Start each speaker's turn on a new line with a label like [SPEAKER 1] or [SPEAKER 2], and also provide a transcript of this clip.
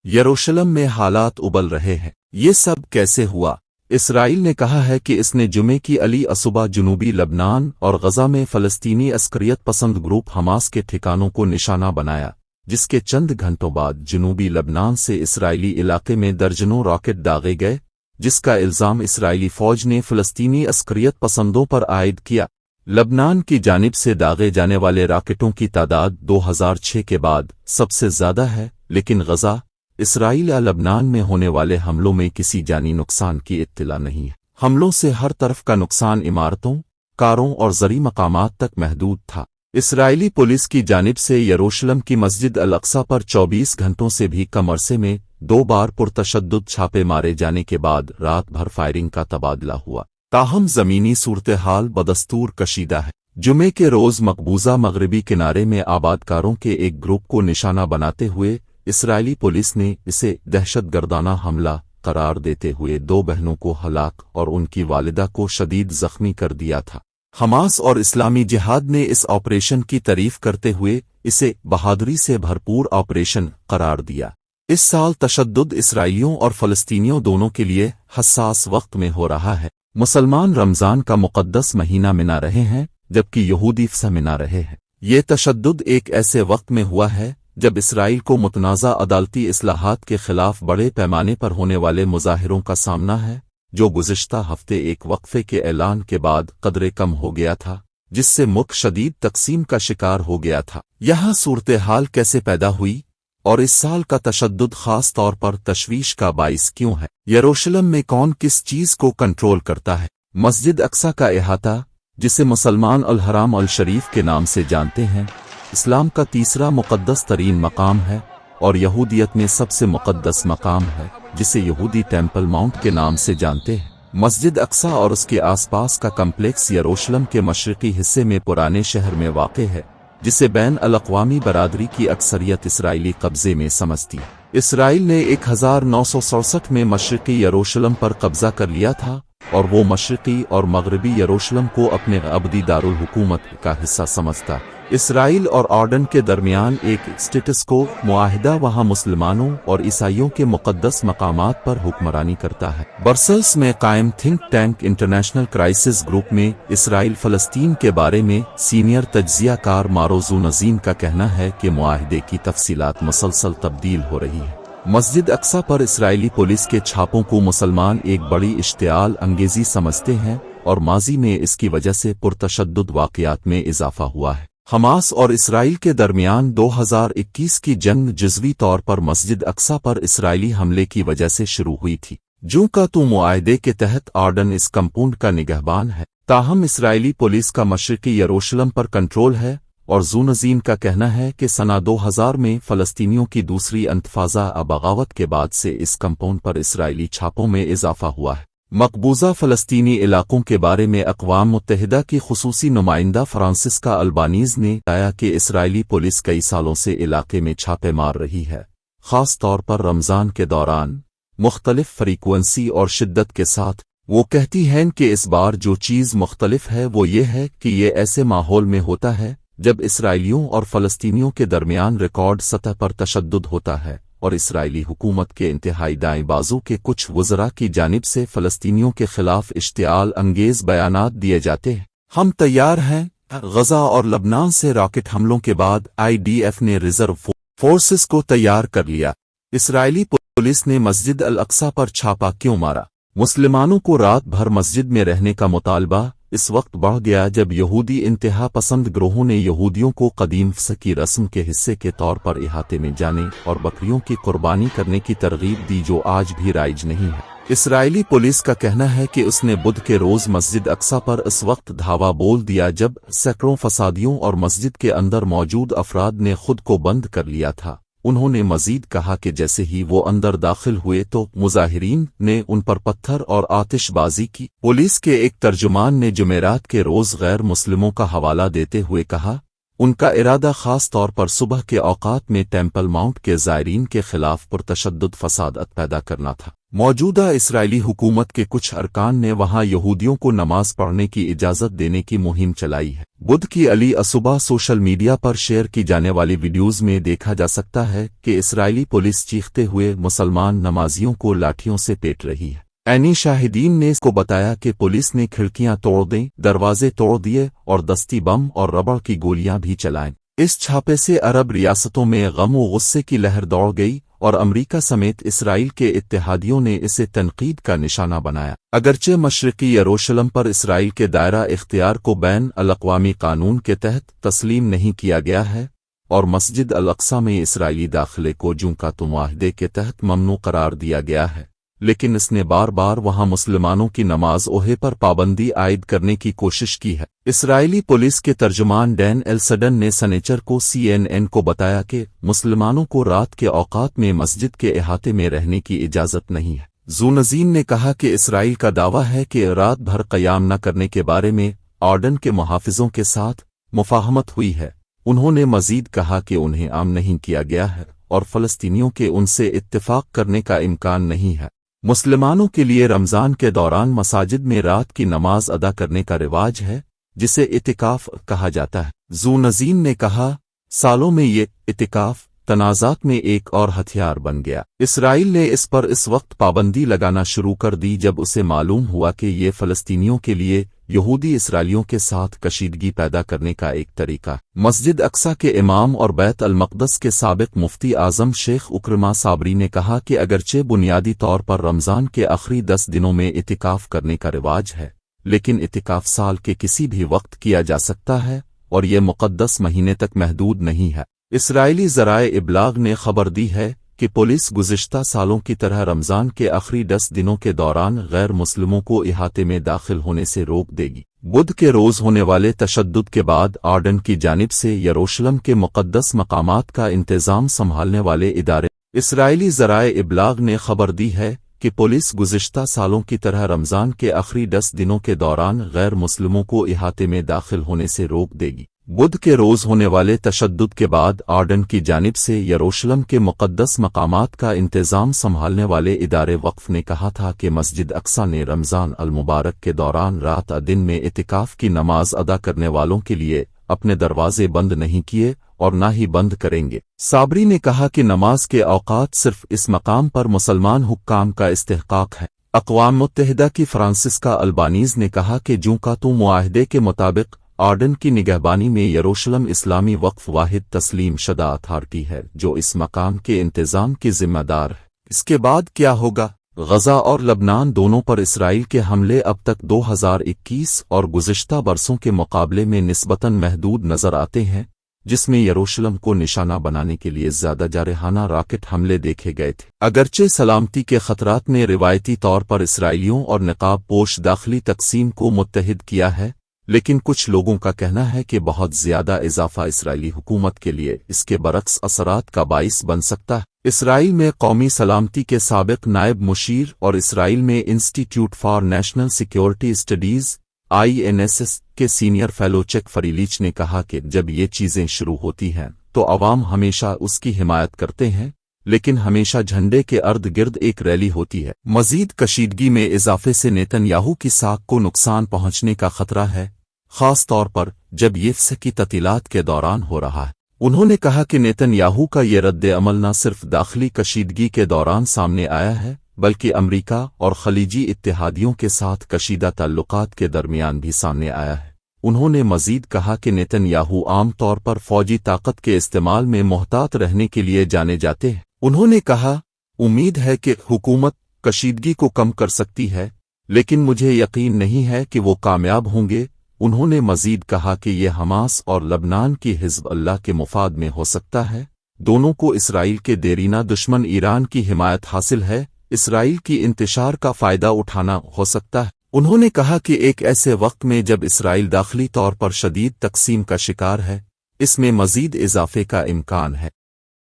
[SPEAKER 1] यरूशलेम में हालात उबल रहे हैं। ये सब कैसे हुआ? इसराइल ने कहा है कि इसने जुमे की अली असुबह जनूबी लबनान और गजा में फ़लस्तीनी अस्करियत पसंद ग्रुप हमास के ठिकानों को निशाना बनाया, जिसके चंद घंटों बाद जनूबी लबनान से इसराइली इलाके में दर्जनों रॉकेट दागे गए, जिसका इल्ज़ाम इसराइली फ़ौज ने फ़लस्तीनी अस्करियत पसंदों पर आयद किया। लबनान की जानिब से दागे जाने वाले रॉकेटों की तादाद 2006 के बाद सबसे ज़्यादा है, लेकिन गजा, इसराइल या लबनान में होने वाले हमलों में किसी जानी नुकसान की इत्तला नहीं है। हमलों से हर तरफ का नुकसान इमारतों, कारों और ज़री मकामात तक महदूद था। इसराइली पुलिस की जानिब से यरूशलेम की मस्जिद अल अक्सा पर 24 घंटों से भी कम अरसे में 2 बार पुरतशद्दुद छापे मारे जाने के बाद रात भर फायरिंग का तबादला हुआ। ताहम ज़मीनी सूरत-ए-हाल बदस्तूर कशीदा है। जुमे के रोज़ मकबूजा मगरबी किनारे में आबादकारों के एक ग्रुप को निशाना बनाते हुए इसराइली पुलिस ने इसे दहशतगर्दाना हमला करार देते हुए 2 बहनों को हलाक और उनकी वालिदा को शदीद ज़ख्मी कर दिया था। हमास और इस्लामी जिहाद ने इस ऑपरेशन की तारीफ करते हुए इसे बहादुरी से भरपूर ऑपरेशन करार दिया। इस साल तशद्दुद इसराइलियों और फ़लस्तीनियों दोनों के लिए हसास वक्त में हो रहा है। मुसलमान रमज़ान का मुक़द्दस महीना मना रहे हैं, जबकि यहूदी फसह मना रहे हैं। ये तशद्दुद एक ऐसे वक्त में हुआ है जब इसराइल को मुतनाज़ा अदालती इस्लाहात के खिलाफ बड़े पैमाने पर होने वाले मुज़ाहिरों का सामना है, जो गुज़िश्ता हफ्ते एक वक्फे के ऐलान के बाद कदरे कम हो गया था, जिससे मुल्क शदीद तकसीम का शिकार हो गया था। यहाँ सूरत-ए-हाल कैसे पैदा हुई और इस साल का तशद्दुद ख़ास तौर पर तशवीश का बाइस क्यों है? यरूशलेम में कौन किस चीज़ को कंट्रोल करता है? मस्जिद अक्सा का इहाता, जिसे मुसलमान अल हराम अल शरीफ के नाम से जानते हैं, इस्लाम का तीसरा मुक़द्दस तरीन मकाम है और यहूदियत में सबसे मुक़द्दस मकाम है, जिसे यहूदी टेम्पल माउंट के नाम से जानते हैं। मस्जिद अक्सा और उसके आसपास का कम्प्लेक्स यरूशलेम के मशरिकी हिस्से में पुराने शहर में वाक़े है, जिसे बैन अल-अक़वामी बरादरी की अक्सरियत इसराइली कब्ज़े में समझती है। इसराइल ने 1967 में मशरिकी यरूशलेम पर कब्ज़ा कर लिया था और वो मशरिकी और मगरबी यरूशलेम को अपने अबदी दारुल हुकूमत का हिस्सा समझता। इसराइल और ऑर्डन के दरमियान एक स्टेटस को मुआहिदा वहाँ मुसलमानों और ईसाइयों के मुक़द्दस मकामात पर हुक्मरानी करता है। ब्रसेल्स में कायम think tank international crisis group में इसराइल फ़लस्तीन के बारे में सीनियर तज्ज़ियाकार मारोज़ू नज़ीम का कहना है कि मुआहिदे की तफसीलात मुसलसल तब्दील हो रही है। मस्जिद अक्सा पर इसराइली पुलिस के छापों को मुसलमान एक बड़ी इश्तिआल अंगेज़ी समझते हैं और माजी में इसकी वजह से पुरतशद्दुद वाक़यात में इजाफा हुआ है। हमास और इसराइल के दरमियान 2021 की जंग जुज़वी तौर पर मस्जिद अक्सा पर इसराइली हमले की वजह से शुरू हुई थी। जूं का तो मुआहिदे के तहत ऑर्डन इस कंपाउंड का निगहबान है, ताहम इसराइली पुलिस का मशरिकी यरूशलेम पर कंट्रोल है और जू नज़ीम का कहना है कि सना 2000 में फ़लस्तीनियों की दूसरी इंतफाज़ा बगावत के बाद से इस कंपाउंड पर इसराइली छापों में इजाफा हुआ है। मकबूजा फ़लस्तीनी इलाकों के बारे में अक़वाम मुत्तहिदा की ख़ुसूसी नुमाइंदा फ्रांसिस्का अल्बानीज़ ने बताया कि इसराइली पुलिस कई सालों से इलाके में छापे मार रही है, ख़ास तौर पर रमज़ान के दौरान मुख्तलिफ फ्रीक्वेंसी और शिद्दत के साथ। वो कहती हैं कि इस बार जो चीज़ मुख्तलिफ है वो ये है कि ये ऐसे माहौल में होता है जब इसराइलियों और फ़लस्तीनियों के दरमियान रिकॉर्ड सतह पर तशद्दुद होता है और इसराइली हुकूमत के इंतहाई दाएं बाजू के कुछ वज़रा की जानिब से फ़लस्तीनियों के खिलाफ इश्तिआल अंगेज़ बयानात दिए जाते हैं। हम तैयार हैं। गजा और लबनान से रॉकेट हमलों के बाद IDF ने रिजर्व फोर्सेस को तैयार कर लिया। इसराइली पुलिस ने मस्जिद अल अक्सा पर छापा क्यों मारा? मुसलमानों को रात भर मस्जिद में रहने का मुतालबा इस वक्त बढ़ गया जब यहूदी इंतहा पसंद ग्रोहों ने यहूदियों को कदीम फसह की रस्म के हिस्से के तौर पर इहाते में जाने और बकरियों की कुर्बानी करने की तरगीब दी, जो आज भी राइज नहीं है। इसराइली पुलिस का कहना है कि उसने बुध के रोज़ मस्जिद अक्सा पर इस वक्त धावा बोल दिया जब सैकड़ों फसादियों और मस्जिद के अंदर मौजूद अफराद ने खुद को बंद कर लिया था। उन्होंने मजीद कहा कि जैसे ही वो अंदर दाखिल हुए तो मुजाहिरीन ने उन पर पत्थर और आतिशबाजी की। पुलिस के एक तर्जुमान ने जुमेरात के रोज़ गैर मुस्लिमों का हवाला देते हुए कहा, उनका इरादा ख़ास तौर पर सुबह के औकात में टेम्पल माउंट के ज़ायरीन के खिलाफ पुरतशद्दुद फसाद पैदा करना था। موجودہ اسرائیلی حکومت کے کچھ ارکان نے وہاں یہودیوں کو نماز پڑھنے کی اجازت دینے کی مہم چلائی ہے۔ بدھ کی علی صبح سوشل میڈیا پر شیئر کی جانے والی ویڈیوز میں دیکھا جا سکتا ہے کہ اسرائیلی پولیس چیختے ہوئے مسلمان نمازیوں کو لاٹھیوں سے پیٹ رہی ہے۔ عینی شاہدین نے اس کو بتایا کہ پولیس نے کھڑکیاں توڑ دیں، دروازے توڑ دیے اور دستی بم اور ربڑ کی گولیاں بھی چلائیں۔ اس چھاپے سے عرب ریاستوں میں غم و غصے کی لہر دوڑ گئی اور امریکہ سمیت اسرائیل کے اتحادیوں نے اسے تنقید کا نشانہ بنایا۔ اگرچہ مشرقی یروشلم پر اسرائیل کے دائرہ اختیار کو بین الاقوامی قانون کے تحت تسلیم نہیں کیا گیا ہے اور مسجد الاقصی میں اسرائیلی داخلے کو جونکاتو معاہدے کے تحت ممنوع قرار دیا گیا ہے، لیکن اس نے بار بار وہاں مسلمانوں کی نماز اوہے پر پابندی عائد کرنے کی کوشش کی ہے۔ اسرائیلی پولیس کے ترجمان ڈین ایلسڈن نے سنیچر کو CNN کو بتایا کہ مسلمانوں کو رات کے اوقات میں مسجد کے احاطے میں رہنے کی اجازت نہیں ہے۔ زونزین نے کہا کہ اسرائیل کا دعویٰ ہے کہ رات بھر قیام نہ کرنے کے بارے میں آرڈن کے محافظوں کے ساتھ مفاہمت ہوئی ہے۔ انہوں نے مزید کہا کہ انہیں عام نہیں کیا گیا ہے اور فلسطینیوں کے ان سے اتفاق کرنے کا امکان نہیں ہے۔ مسلمانوں کے لیے رمضان کے دوران مساجد میں رات کی نماز ادا کرنے کا رواج ہے، جسے اعتکاف کہا جاتا ہے۔ زونزین نے کہا، سالوں میں یہ اعتکاف تنازعات میں ایک اور ہتھیار بن گیا۔ اسرائیل نے اس پر اس وقت پابندی لگانا شروع کر دی جب اسے معلوم ہوا کہ یہ فلسطینیوں کے لیے یہودی اسرائیلیوں کے ساتھ کشیدگی پیدا کرنے کا ایک طریقہ۔ مسجد اقصی کے امام اور بیت المقدس کے سابق مفتی اعظم شیخ اکرمہ صابری نے کہا کہ اگرچہ بنیادی طور پر رمضان کے آخری 10 دنوں میں اعتکاف کرنے کا رواج ہے، لیکن اعتکاف سال کے کسی بھی وقت کیا جا سکتا ہے اور یہ مقدس مہینے تک محدود نہیں ہے۔ اسرائیلی ذرائع ابلاغ نے خبر دی ہے کہ پولیس گزشتہ سالوں کی طرح رمضان کے آخری 10 دنوں کے دوران غیر مسلموں کو احاطے میں داخل ہونے سے روک دے گی۔ بدھ کے روز ہونے والے تشدد کے بعد آرڈن کی جانب سے یروشلم کے مقدس مقامات کا انتظام سنبھالنے والے ادارے اسرائیلی ذرائع ابلاغ نے خبر دی ہے کہ پولیس گزشتہ سالوں کی طرح رمضان کے آخری 10 دنوں کے دوران غیر مسلموں کو احاطے میں داخل ہونے سے روک دے گی۔ بدھ کے روز ہونے والے تشدد کے بعد آرڈن کی جانب سے یروشلم کے مقدس مقامات کا انتظام سنبھالنے والے ادارے وقف نے کہا تھا کہ مسجد اقصی نے رمضان المبارک کے دوران رات دن میں اعتکاف کی نماز ادا کرنے والوں کے لیے اپنے دروازے بند نہیں کیے اور نہ ہی بند کریں گے۔ صابری نے کہا کہ نماز کے اوقات صرف اس مقام پر مسلمان حکام کا استحقاق ہے۔ اقوام متحدہ کی فرانسسکا البانیز نے کہا کہ جونکاتو معاہدے کے مطابق آرڈن کی نگہبانی میں یروشلم اسلامی وقف واحد تسلیم شدہ اتھارٹی ہے جو اس مقام کے انتظام کی ذمہ دار ہے۔ اس کے بعد کیا ہوگا؟ غزہ اور لبنان دونوں پر اسرائیل کے حملے اب تک 2021 اور گزشتہ برسوں کے مقابلے میں نسبتاً محدود نظر آتے ہیں، جس میں یروشلم کو نشانہ بنانے کے لیے زیادہ جارحانہ راکٹ حملے دیکھے گئے تھے۔ اگرچہ سلامتی کے خطرات نے روایتی طور پر اسرائیلیوں اور نقاب پوش داخلی تقسیم کو متحد کیا ہے، لیکن کچھ لوگوں کا کہنا ہے کہ بہت زیادہ اضافہ اسرائیلی حکومت کے لیے اس کے برعکس اثرات کا باعث بن سکتا ہے۔ اسرائیل میں قومی سلامتی کے سابق نائب مشیر اور اسرائیل میں انسٹی ٹیوٹ for national security studies INSS کے سینئر فیلو چیک فریلیچ نے کہا کہ جب یہ چیزیں شروع ہوتی ہیں تو عوام ہمیشہ اس کی حمایت کرتے ہیں، لیکن ہمیشہ جھنڈے کے ارد گرد ایک ریلی ہوتی ہے۔ مزید کشیدگی میں اضافے سے نیتن یاہو کی ساکھ کو نقصان پہنچنے کا خطرہ ہے، خاص طور پر جب یہ فسقی تعطیلات کے دوران ہو رہا ہے۔ انہوں نے کہا کہ نیتن یاہو کا یہ رد عمل نہ صرف داخلی کشیدگی کے دوران سامنے آیا ہے بلکہ امریکہ اور خلیجی اتحادیوں کے ساتھ کشیدہ تعلقات کے درمیان بھی سامنے آیا ہے۔ انہوں نے مزید کہا کہ نیتن یاہو عام طور پر فوجی طاقت کے استعمال میں محتاط رہنے کے لیے جانے جاتے ہیں۔ انہوں نے کہا، امید ہے کہ حکومت کشیدگی کو کم کر سکتی ہے، لیکن مجھے یقین نہیں ہے کہ وہ کامیاب ہوں گے۔ انہوں نے مزید کہا کہ یہ حماس اور لبنان کی حزب اللہ کے مفاد میں ہو سکتا ہے، دونوں کو اسرائیل کے دیرینہ دشمن ایران کی حمایت حاصل ہے، اسرائیل کی انتشار کا فائدہ اٹھانا ہو سکتا ہے۔ انہوں نے کہا کہ ایک ایسے وقت میں جب اسرائیل داخلی طور پر شدید تقسیم کا شکار ہے، اس میں مزید اضافے کا امکان ہے۔